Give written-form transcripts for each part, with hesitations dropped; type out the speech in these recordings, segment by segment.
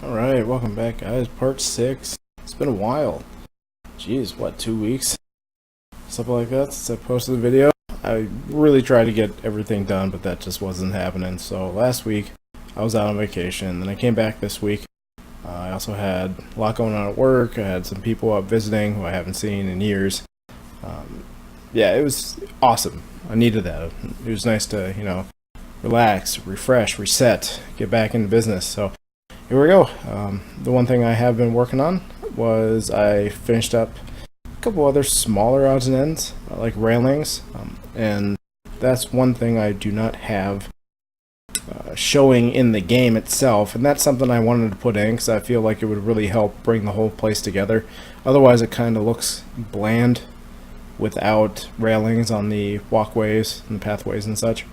Alright, welcome back guys, part 6. It's been a while. Jeez, what, 2 weeks? Something like that since I posted the video. I really tried to get everything done, but that just wasn't happening. So last week, I was out on vacation, then I came back this week. I also had a lot going on at work. I had some people out visiting who I haven't seen in years. Yeah, it was awesome. I needed that. It was nice to, relax, refresh, reset, get back into business. So here we go. The one thing I have been working on was I finished up a couple other smaller odds and ends, like railings, and that's one thing I do not have showing in the game itself, and that's something I wanted to put in because I feel like it would really help bring the whole place together. Otherwise, it kind of looks bland without railings on the walkways and the pathways and such.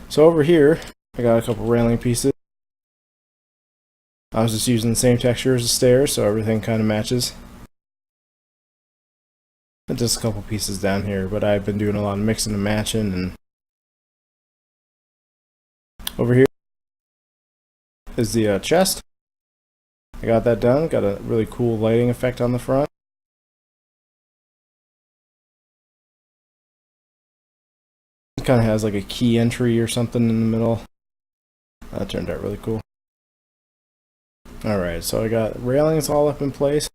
So over here, I got a couple railing pieces. I was just using the same texture as the stairs, so everything kind of matches. And just a couple pieces down here, but I've been doing a lot of mixing and matching. And over here is the chest. I got that done. Got a really cool lighting effect on the front. It kind of has like a key entry or something in the middle. That turned out really cool. Alright, so I got railings all up in place.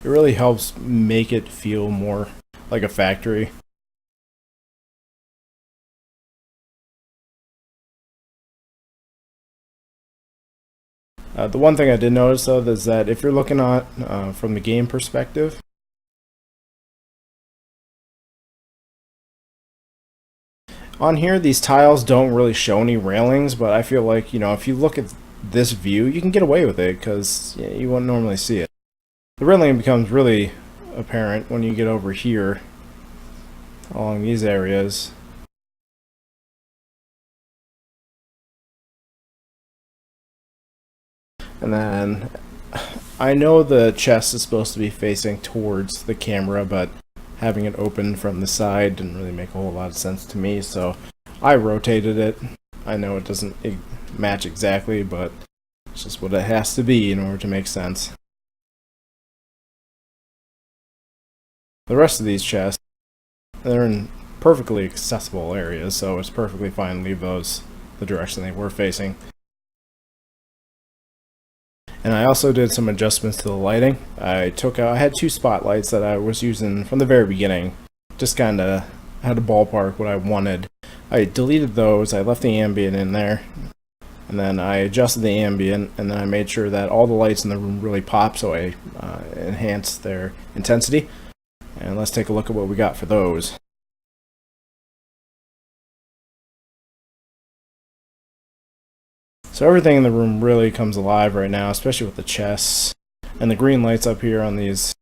It really helps make it feel more like a factory. The one thing I did notice though is that if you're looking at from the game perspective, on here these tiles don't really show any railings, but I feel like, if you look at this view, you can get away with it because you wouldn't normally see it. The railing becomes really apparent when you get over here along these areas. And then I know the chest is supposed to be facing towards the camera, but having it open from the side didn't really make a whole lot of sense to me, so I rotated it. I know it doesn't match exactly, but it's just what it has to be in order to make sense. The rest of these chests, they're in perfectly accessible areas, so it's perfectly fine to leave those the direction they were facing. And I also did some adjustments to the lighting. I had 2 spotlights that I was using from the very beginning. Just kind of had a ballpark what I wanted. I deleted those, I left the ambient in there, and then I adjusted the ambient, and then I made sure that all the lights in the room really pop, so I enhanced their intensity. And let's take a look at what we got for those. So everything in the room really comes alive right now, especially with the chests and the green lights up here on these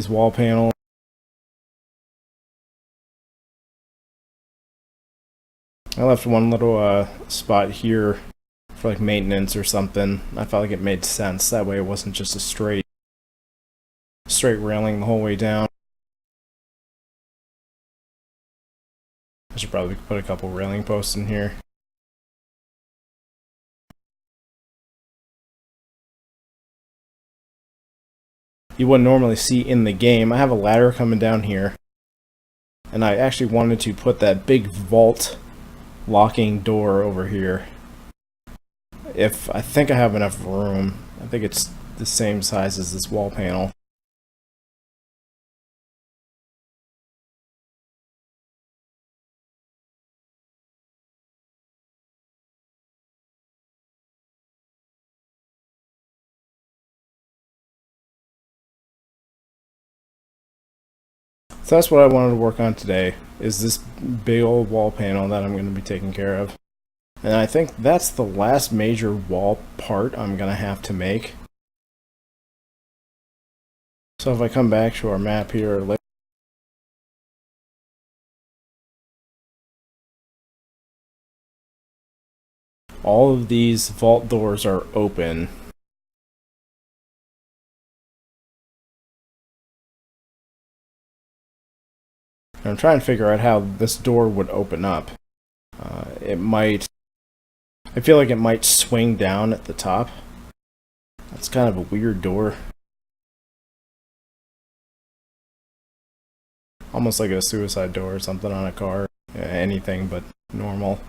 wall panels. I left one little spot here for like maintenance or something. I felt like it made sense. That way it wasn't just a straight railing the whole way down. I should probably put a couple railing posts in here. You wouldn't normally see in the game. I have a ladder coming down here, and I actually wanted to put that big vault locking door over here. I think I have enough room. I think it's the same size as this wall panel. So that's what I wanted to work on today, is this big old wall panel that I'm going to be taking care of. And I think that's the last major wall part I'm going to have to make. So if I come back to our map here, all of these vault doors are open. And I'm trying to figure out how this door would open up. It might... I feel like it might swing down at the top. That's kind of a weird door. Almost like a suicide door or something on a car. Anything but normal.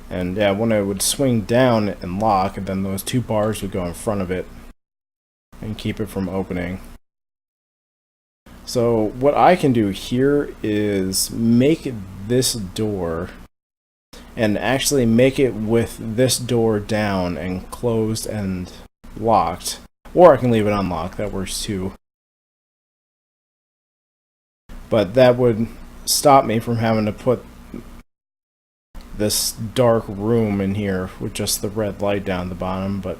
And yeah, when it would swing down and lock, and then those two bars would go in front of it and keep it from opening. So what I can do here is make this door and actually make it with this door down and closed and locked. Or I can leave it unlocked, that works too. But that would stop me from having to put this dark room in here with just the red light down the bottom, but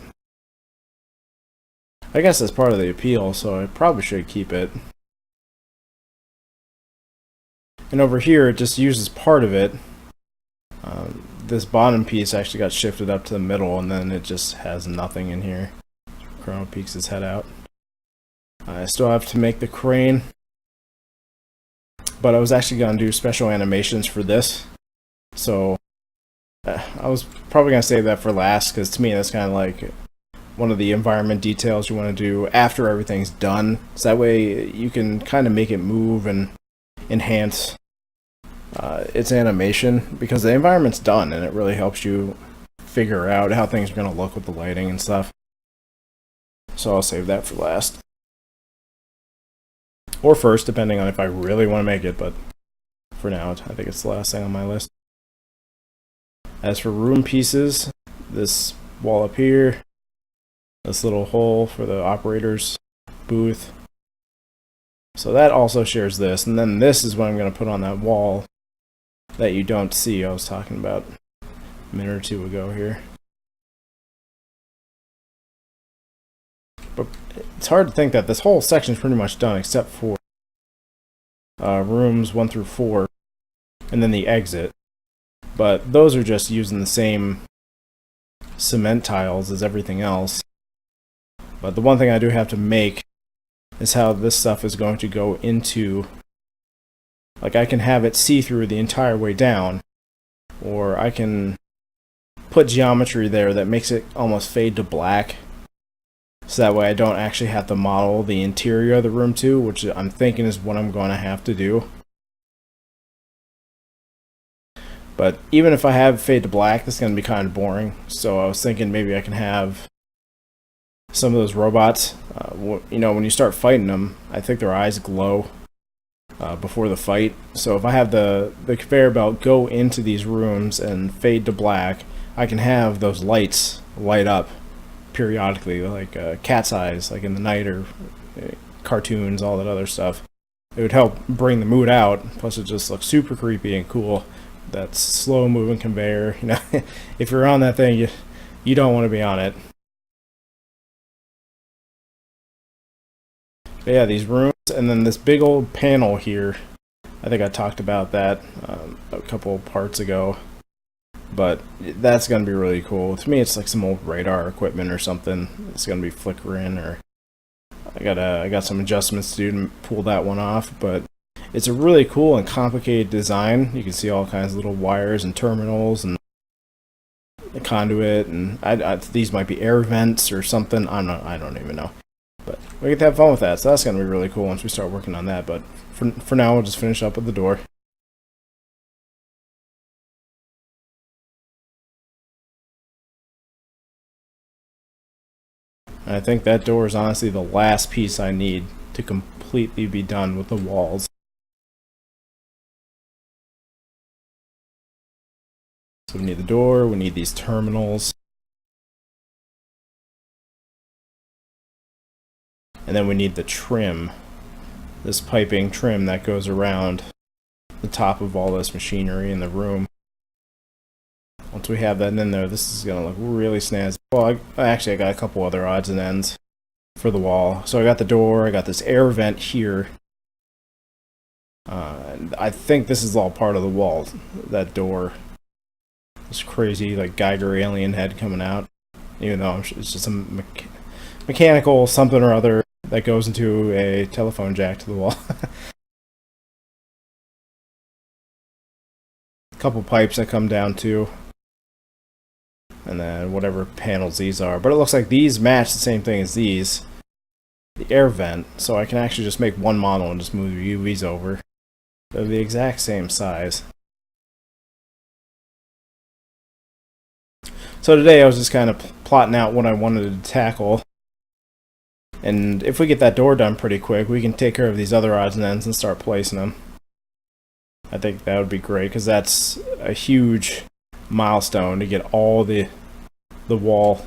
I guess that's part of the appeal, so I probably should keep it. And over here, it just uses part of it. This bottom piece actually got shifted up to the middle, and then it just has nothing in here. Chrono peeks his head out. I still have to make the crane, but I was actually going to do special animations for this. So I was probably going to save that for last, because to me that's kind of like one of the environment details you want to do after everything's done. So that way you can kind of make it move and enhance its animation, because the environment's done and it really helps you figure out how things are going to look with the lighting and stuff. So I'll save that for last. Or first, depending on if I really want to make it, but for now, I think it's the last thing on my list. As for room pieces, this wall up here, this little hole for the operator's booth. So that also shares this, and then this is what I'm going to put on that wall that you don't see I was talking about a minute or two ago here. But it's hard to think that this whole section is pretty much done except for rooms 1 through 4 and then the exit. But those are just using the same cement tiles as everything else. But the one thing I do have to make is how this stuff is going to go into, like I can have it see through the entire way down, or I can put geometry there that makes it almost fade to black, so that way I don't actually have to model the interior of the room too, which I'm thinking is what I'm going to have to do. But even if I have fade to black, this is going to be kind of boring, so I was thinking maybe I can have some of those robots, you know, when you start fighting them, I think their eyes glow before the fight. So if I have the conveyor belt go into these rooms and fade to black, I can have those lights light up periodically, like cat's eyes, like in the night, or cartoons, all that other stuff. It would help bring the mood out, plus it just looks super creepy and cool. That slow moving conveyor, you know, if you're on that thing, you don't want to be on it. But yeah, these rooms, and then this big old panel here, I think I talked about that a couple parts ago, but that's going to be really cool. To me, it's like some old radar equipment or something. It's going to be flickering, or I got some adjustments to do to pull that one off, but it's a really cool and complicated design. You can see all kinds of little wires and terminals and the conduit, and these might be air vents or something. I don't even know. But we get to have fun with that, so that's going to be really cool once we start working on that. But for now, we'll just finish up with the door. And I think that door is honestly the last piece I need to completely be done with the walls. So we need the door, we need these terminals. And then we need the trim, this piping trim that goes around the top of all this machinery in the room. Once we have that in there, this is going to look really snazzy. Well, I got a couple other odds and ends for the wall. So I got the door, I got this air vent here. And I think this is all part of the wall, that door. This crazy, like, Geiger alien head coming out. Even though it's just a mechanical something or other that goes into a telephone jack to the wall. couple pipes that come down too, and then whatever panels these are. But it looks like these match the same thing as these, the air vent, so I can actually just make one model and just move the UVs over. They're the exact same size. So today I was just kind of plotting out what I wanted to tackle. And if we get that door done pretty quick, we can take care of these other odds and ends and start placing them. I think that would be great, because that's a huge milestone to get all the wall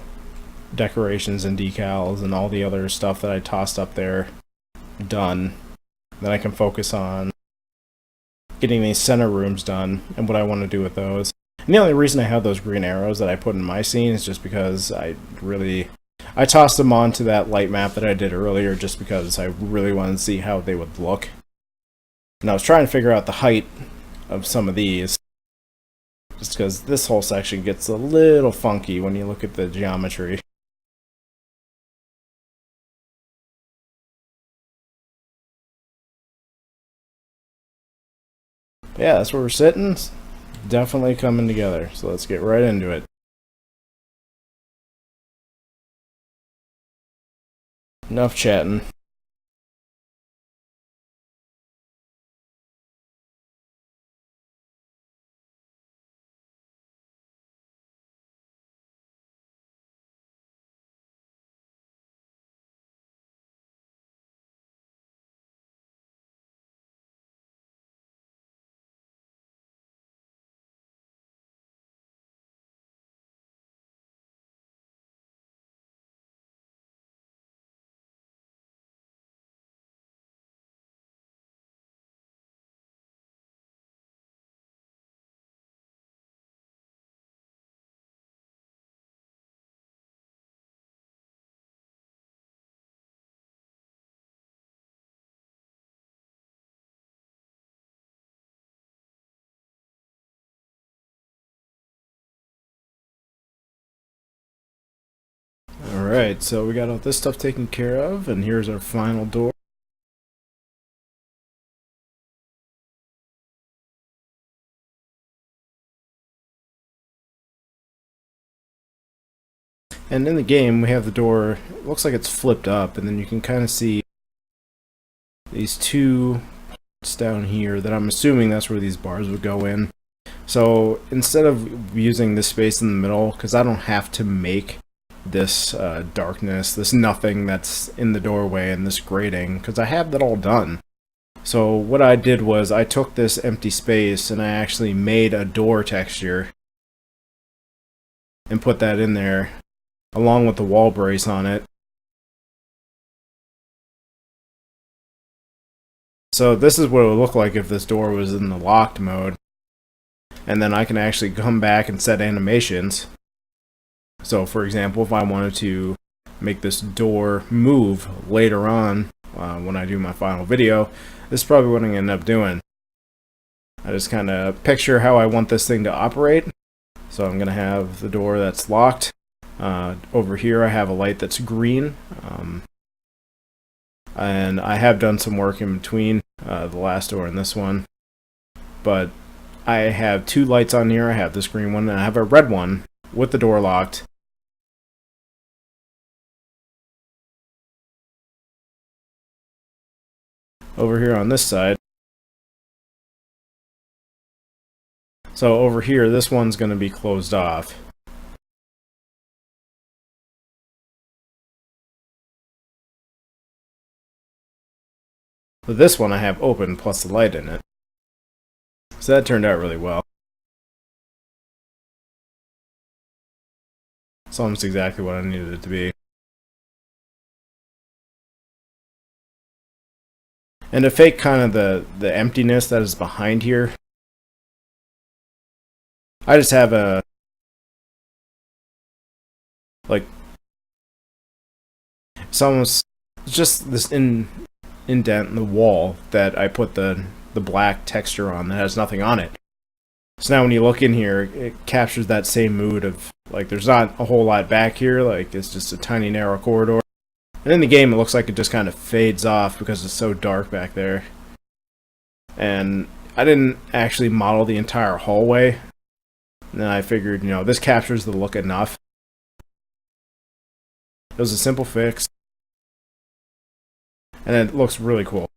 decorations and decals and all the other stuff that I tossed up there done. Then I can focus on getting these center rooms done and what I want to do with those. And the only reason I have those green arrows that I put in my scene is just because I tossed them onto that light map that I did earlier just because I really wanted to see how they would look. And I was trying to figure out the height of some of these, just because this whole section gets a little funky when you look at the geometry. Yeah, that's where we're sitting. Definitely coming together, so let's get right into it. Enough chatting. Alright, so we got all this stuff taken care of, and here's our final door. And in the game, we have the door, it looks like it's flipped up, and then you can kind of see these two parts down here that I'm assuming that's where these bars would go in. So instead of using this space in the middle, because I don't have to make this darkness, this nothing that's in the doorway and this grating, because I have that all done. So what I did was I took this empty space and I actually made a door texture and put that in there along with the wall brace on it. So this is what it would look like if this door was in the locked mode. And then I can actually come back and set animations. So for example, if I wanted to make this door move later on when I do my final video, this is probably what I'm going to end up doing. I just kind of picture how I want this thing to operate. So I'm going to have the door that's locked. Over here I have a light that's green. And I have done some work in between the last door and this one. But I have two lights on here. I have this green one and I have a red one with the door locked. Over here on this side. So over here, this one's going to be closed off. But this one I have open plus the light in it. So that turned out really well. It's almost exactly what I needed it to be. And to fake kind of the emptiness that is behind here, I just have a it's almost just this indent in the wall that I put the black texture on that has nothing on it. So now when you look in here, it captures that same mood of like there's not a whole lot back here, like it's just a tiny narrow corridor. And in the game, it looks like it just kind of fades off because it's so dark back there. And I didn't actually model the entire hallway. And then I figured, you know, this captures the look enough. It was a simple fix. And it looks really cool.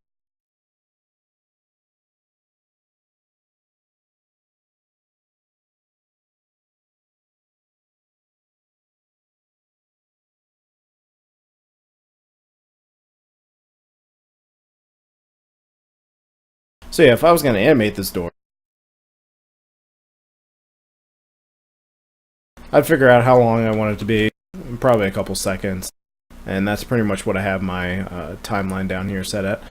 So yeah, if I was going to animate this door, I'd figure out how long I want it to be. Probably a couple seconds. And that's pretty much what I have my timeline down here set at.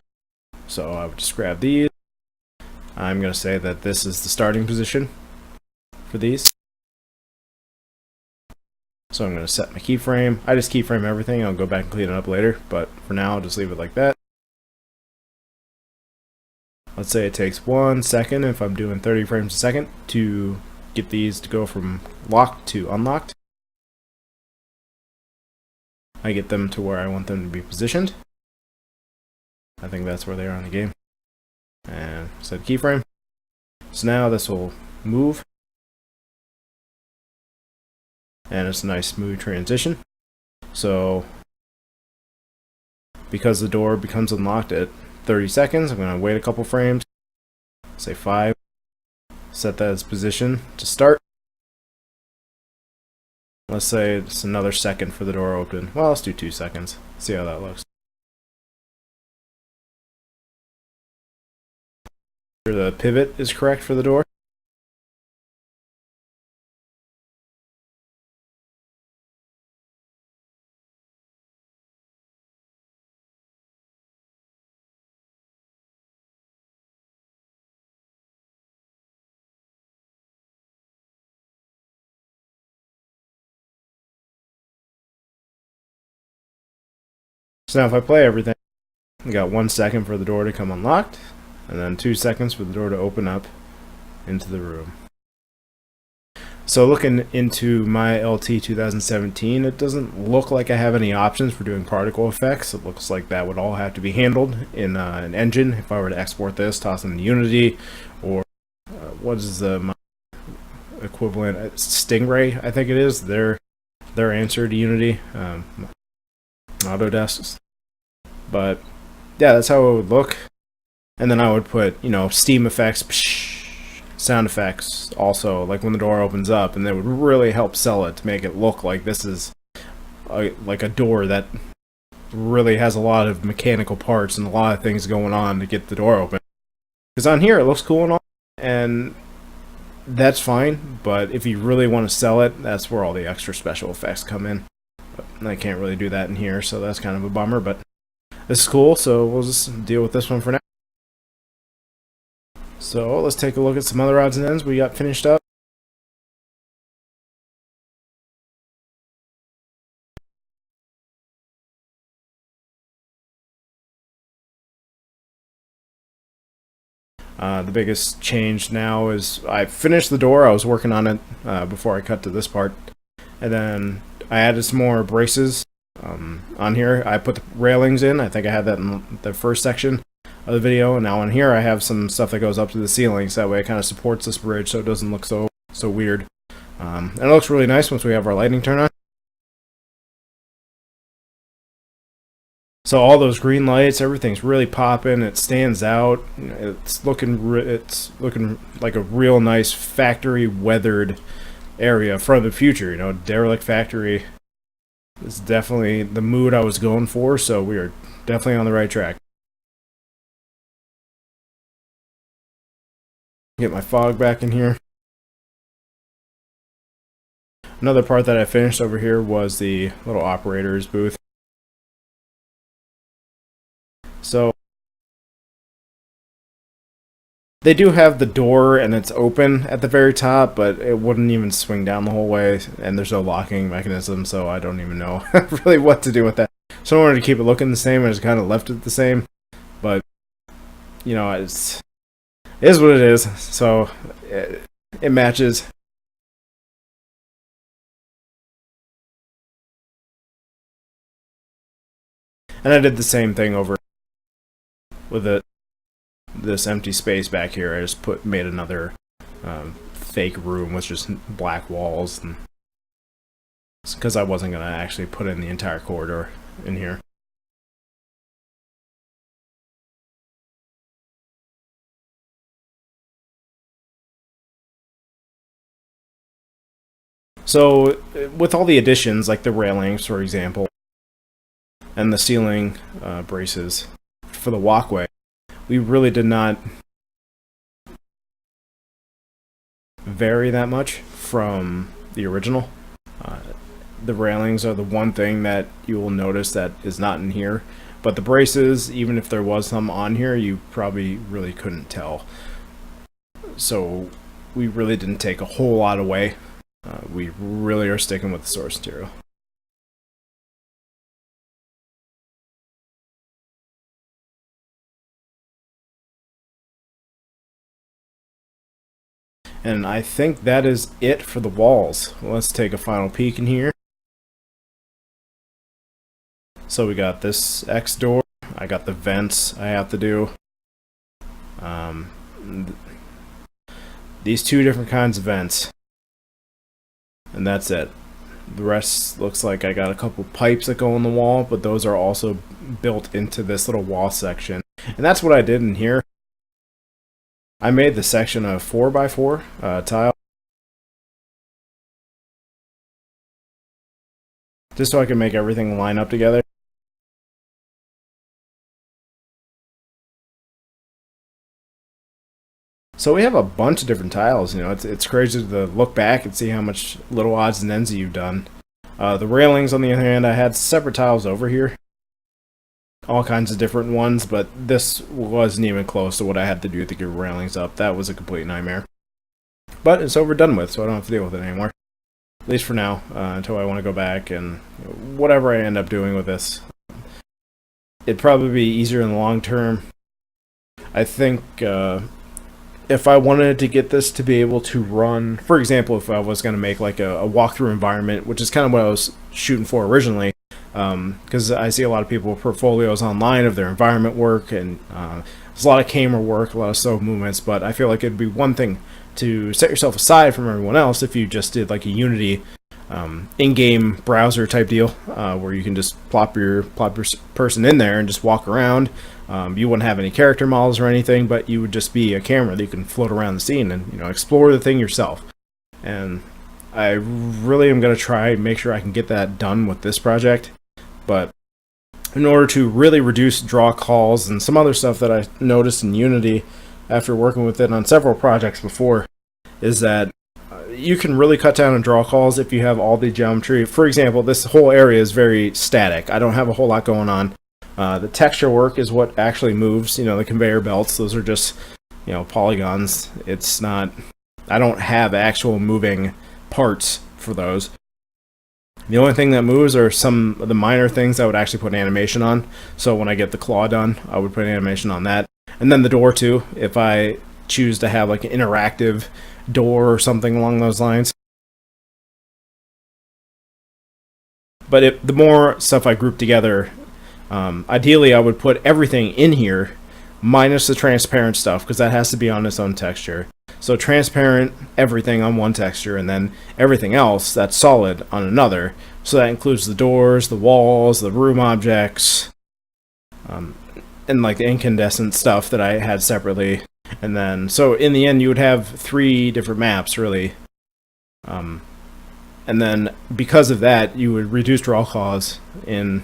So I would just grab these. I'm going to say that this is the starting position for these. So I'm going to set my keyframe. I just keyframe everything. I'll go back and clean it up later. But for now, I'll just leave it like that. Let's say it takes 1 second if I'm doing 30 frames a second to get these to go from locked to unlocked. I get them to where I want them to be positioned. I think that's where they are in the game. And set keyframe. So now this will move. And it's a nice smooth transition. So because the door becomes unlocked at 30 seconds, I'm going to wait a couple frames. Say 5. Set that as position to start. Let's say it's another second for the door open. Well, let's do 2 seconds. See how that looks. The pivot is correct for the door. So now if I play everything, we got 1 second for the door to come unlocked, and then 2 seconds for the door to open up into the room. So looking into my LT 2017, it doesn't look like I have any options for doing particle effects. It looks like that would all have to be handled in an engine if I were to export this, toss it into Unity, or what is my equivalent? Stingray, I think it is. Their answer to Unity. Autodesks. But yeah, that's how it would look. And then I would put, you know, steam effects, sound effects also, like when the door opens up, and that would really help sell it to make it look like this is like a door that really has a lot of mechanical parts and a lot of things going on to get the door open. Because on here it looks cool and all, and that's fine, but if you really want to sell it, that's where all the extra special effects come in. I can't really do that in here, so that's kind of a bummer, but this is cool, so we'll just deal with this one for now. So let's take a look at some other odds and ends we got finished up. The biggest change now is I finished the door. I was working on it before I cut to this part, and then I added some more braces on here. I put the railings in. I think I had that in the first section of the video, and now on here I have some stuff that goes up to the ceiling, so that way it kind of supports this bridge so it doesn't look so weird. And it looks really nice once we have our lighting turned on. So all those green lights, everything's really popping. It stands out. It's looking like a real nice factory weathered area for the future. You know, derelict factory. It's definitely the mood I was going for. So we are definitely on the right track. Get my fog back in here. Another part that I finished over here was the little operator's booth. So they do have the door and it's open at the very top, but it wouldn't even swing down the whole way, and there's no locking mechanism, so I don't even know really what to do with that. So I wanted to keep it looking the same, and just kind of left it the same. But, you know, it is what it is, so it matches. And I did the same thing over with the this empty space back here, I just made another fake room with just black walls, and because I wasn't going to actually put in the entire corridor in here. So with all the additions, like the railings, for example, and the ceiling braces for the walkway, we really did not vary that much from the original. The railings are the one thing that you will notice that is not in here, but the braces, even if there was some on here, you probably really couldn't tell. So we really didn't take a whole lot away. We really are sticking with the source material. And I think that is it for the walls. Let's take a final peek in here. So we got this X door. I got the vents I have to do. These two different kinds of vents. And that's it. The rest looks like I got a couple pipes that go in the wall, but those are also built into this little wall section. And that's what I did in here. I made the section of 4x4 tile, just so I can make everything line up together. So we have a bunch of different tiles. You know, it's crazy to look back and see how much little odds and ends you've done. The railings, on the other hand, I had separate tiles over here, all kinds of different ones, but this wasn't even close to what I had to do to get railings up. That was a complete nightmare. But it's over, done with, so I don't have to deal with it anymore. At least for now, until I want to go back and whatever I end up doing with this. It'd probably be easier in the long term. I think if I wanted to get this to be able to run, for example, if I was going to make like a walkthrough environment, which is kind of what I was shooting for originally, because I see a lot of people with portfolios online of their environment work, and there's a lot of camera work, a lot of slow movements, but I feel like it'd be one thing to set yourself aside from everyone else if you just did like a Unity in-game browser type deal, where you can just plop your person in there and just walk around. You wouldn't have any character models or anything, but you would just be a camera that you can float around the scene and explore the thing yourself. And I really am going to try and make sure I can get that done with this project. But in order to really reduce draw calls and some other stuff that I noticed in Unity after working with it on several projects before, is that you can really cut down on draw calls if you have all the geometry. For example, this whole area is very static. I don't have a whole lot going on. The texture work is what actually moves. The conveyor belts, those are just polygons. It's not, I don't have actual moving parts for those. The only thing that moves are some of the minor things I would actually put an animation on. So when I get the claw done, I would put an animation on that. And then the door too, if I choose to have like an interactive door or something along those lines. But the more stuff I group together, ideally I would put everything in here minus the transparent stuff, because that has to be on its own texture. So transparent everything on one texture, and then everything else that's solid on another. So that includes the doors, the walls, the room objects, and like the incandescent stuff that I had separately. And then, so in the end, you would have 3 different maps, really. And then, because of that, you would reduce draw calls in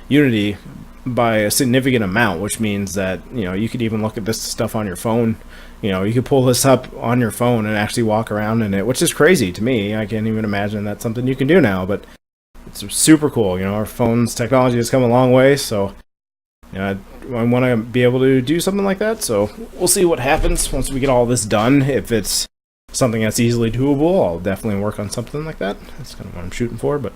Unity by a significant amount, which means that, you could even look at this stuff on your phone. You could pull this up on your phone and actually walk around in it, which is crazy to me. I can't even imagine that's something you can do now, but it's super cool. Our phone's technology has come a long way, so I want to be able to do something like that. So we'll see what happens once we get all this done. If it's something that's easily doable, I'll definitely work on something like that. That's kind of what I'm shooting for, but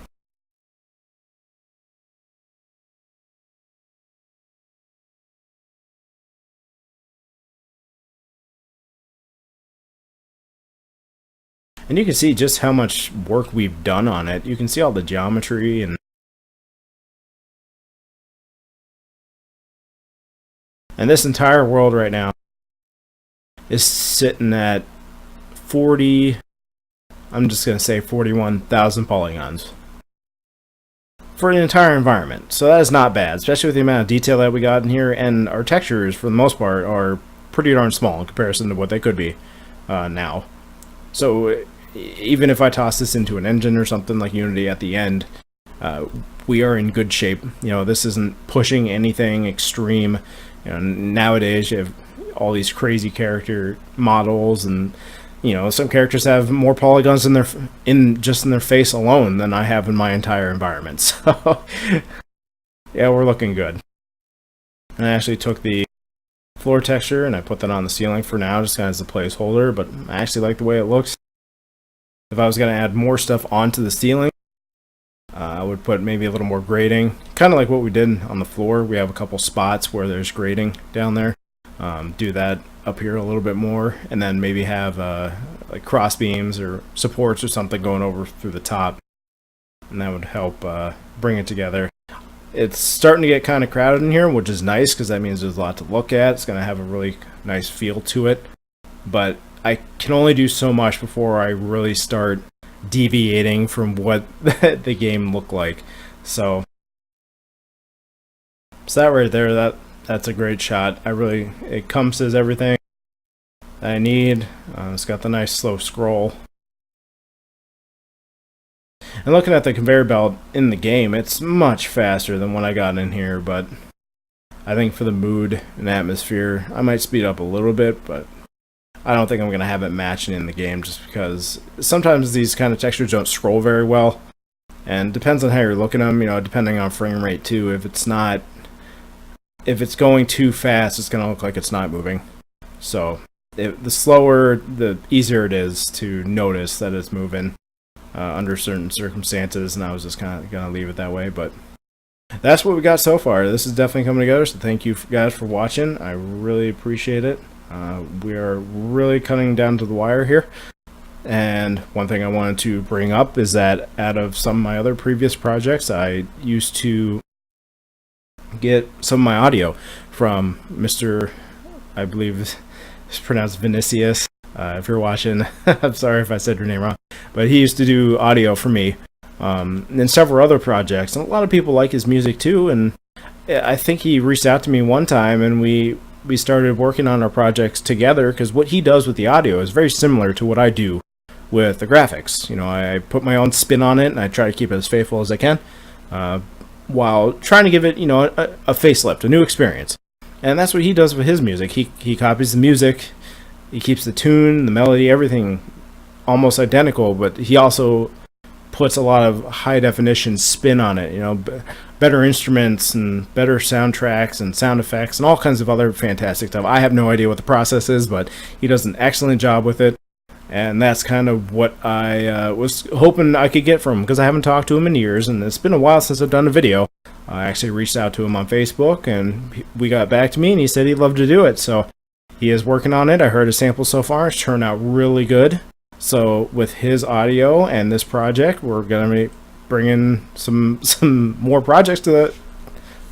and you can see just how much work we've done on it. You can see all the geometry and this entire world right now is sitting at 40, I'm just going to say 41,000 polygons for the entire environment. So that is not bad, especially with the amount of detail that we got in here, and our textures for the most part are pretty darn small in comparison to what they could be now. So even if I toss this into an engine or something like Unity at the end, we are in good shape. You know, this isn't pushing anything extreme. You know, nowadays you have all these crazy character models, and you know, some characters have more polygons in their face alone than I have in my entire environment. So yeah, we're looking good. And I actually took the floor texture and I put that on the ceiling for now, just kind of as a placeholder, but I actually like the way it looks. If I was going to add more stuff onto the ceiling, I would put maybe a little more grading, kind of like what we did on the floor. We have a couple spots where there's grading down there. Do that up here a little bit more, and then maybe have like cross beams or supports or something going over through the top, and that would help bring it together. It's starting to get kind of crowded in here, which is nice because that means there's a lot to look at. It's going to have a really nice feel to it, but I can only do so much before I really start deviating from what the game looked like. So that right there, that's a great shot. It encompasses everything that I need. It's got the nice slow scroll. And looking at the conveyor belt in the game, it's much faster than what I got in here, but I think for the mood and atmosphere, I might speed up a little bit, but I don't think I'm going to have it matching in the game, just because sometimes these kind of textures don't scroll very well, and depends on how you're looking at them, you know, depending on frame rate too. If it's going too fast, it's going to look like it's not moving. So the slower, the easier it is to notice that it's moving under certain circumstances, and I was just kind of going to leave it that way. But that's what we got so far. This is definitely coming together, so thank you guys for watching. I really appreciate it. We are really cutting down to the wire here. And one thing I wanted to bring up is that out of some of my other previous projects, I used to get some of my audio from Mr. I believe it's pronounced Vinícius. If you're watching, I'm sorry if I said your name wrong, but he used to do audio for me and several other projects, and a lot of people like his music too. And I think he reached out to me one time, and we started working on our projects together, because what he does with the audio is very similar to what I do with the graphics. You know, I put my own spin on it, and I try to keep it as faithful as I can, while trying to give it, you know, a facelift, a new experience. And that's what he does with his music. He copies the music, he keeps the tune, the melody, everything almost identical, but he also puts a lot of high definition spin on it, you know, better instruments and better soundtracks and sound effects and all kinds of other fantastic stuff. I have no idea what the process is, but he does an excellent job with it, and that's kind of what I was hoping I could get from him, because I haven't talked to him in years, and it's been a while since I've done a video. I actually reached out to him on Facebook, and we got back to me, and he said he'd love to do it, so he is working on it. I heard his sample so far. It's turned out really good. So with his audio and this project, we're going to be bringing some more projects to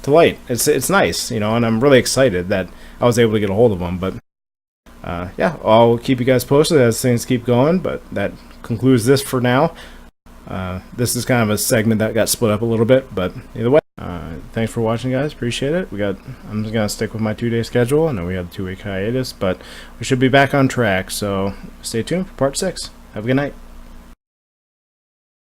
light. It's nice, you know, and I'm really excited that I was able to get a hold of them. But yeah, I'll keep you guys posted as things keep going. But that concludes this for now. This is kind of a segment that got split up a little bit, but either way, thanks for watching, guys. Appreciate it. I'm just gonna stick with my 2-day schedule. I know we had a 2-week hiatus, but we should be back on track, so stay tuned for part 6. Have a good night.